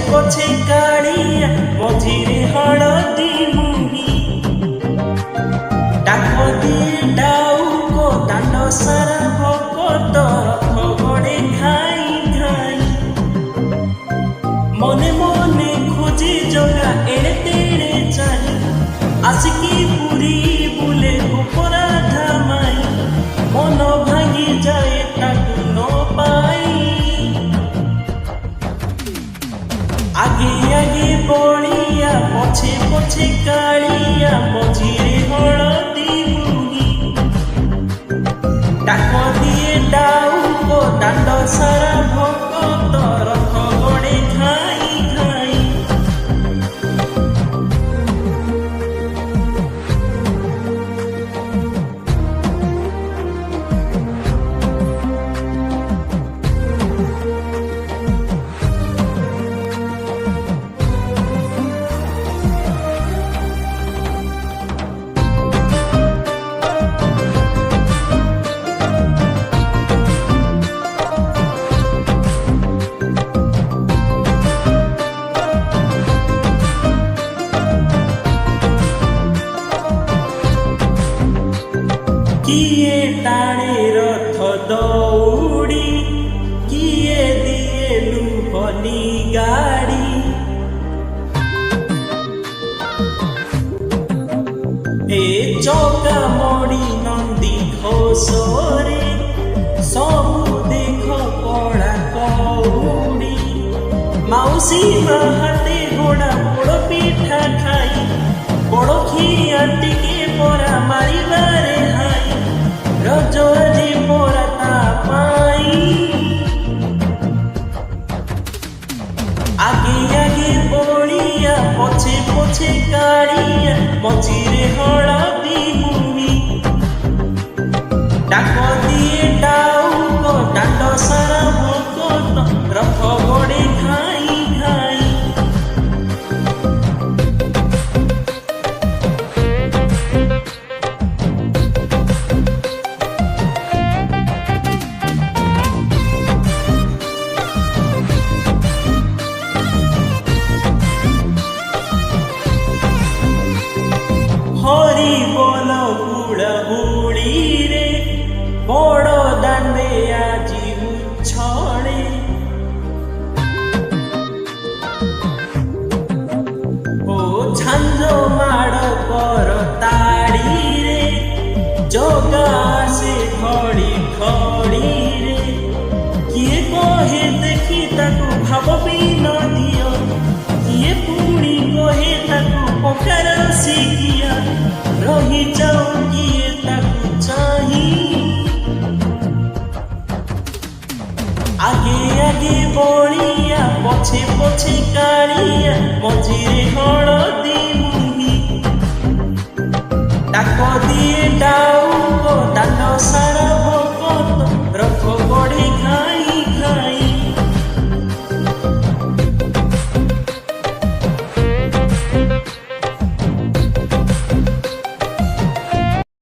ପଛେ କାଳିଆ ମଝିରେ ହଳଦୀ ମୁହିଁ ଡାକ ଦିଏ ଡାଉକ ଦାଣ୍ଡ ସାରା ଭକତ ରଥ ଗଡ଼େ ଘାଇ ଘାଇ ମନେ ମନେ ଖୋଜେ ଜଗା ଏଣେ ତେଣେ ଚାହିଁ ଆସିକି ପୁରୀ ବୁଲେ ଅପରାଧା ମାଇ ମନ ଭାଙ୍ଗି ଯାଏ ତାକୁ ନ ପାଇ ଆଗେ ଆଗେ ବଳିଆ ପଛେ ପଛେ କାଳିଆ ମଝିରେ ହଳଦୀ ମୁହିଁ ଡାକ ଦିଏ ଡାଉକ ଦାଣ୍ଡ ସାରା ଭକତ ରଥ ଗଡ଼େ ଘାଇ ଘାଇ କିଏ ଟାଣେ ରଥ ଦଉଡ଼ି କିଏ ଦିଏ ଲୁହନି ଗାଡ଼ି ଏ ଚକା ମଣି ନନ୍ଦୀ ଘୋଷରେ ସବୁ ଦେଖ କଳା କଉଡ଼ି ମାଉସୀ ମା ହାତେ ଘୋଡ଼ା ପୋଡ଼ ପିଠା ଖାଇ ପଡ଼ୋଖିଆ ଟିକେ ପରା ମାରିବାରେ ହାଇ ରଜ ଆଜି ପରା ତା ପାଇଁ ଆଗେ ଆଗେ ବଳିଆ ପଛେ ପଛେ କାଳିଆ ମଝିରେ ହଳଦୀ ମୁହିଁ ଡାକ ଦିଏ ଡାଉକ ଦାଣ୍ଡ ସାରା ଭକତ ରଥ ଗଡ଼େ ଘାଇ ଘାଇ হরি বল হুড়া হুড়ি রে বড় দাণ্ডে আজি উচ্ছলে ও ঝাঞ্জ মাড় কর তাড়ি রে জগা আসে ঘড়ি ঘড়ি রে কিয়ে কহে দেখি তাকু ভাব বিন দিও কিয়ে পুଣି কহে তাকু পকার শিখিয়া রহি যাও কিয়ে তাকু চাহি আগে আগে বলিয়া পছে পছে কালিয়া মঝিরে হলদী মুহি ডাক দিয়ে ডাউক দাଣ୍ଡ সারা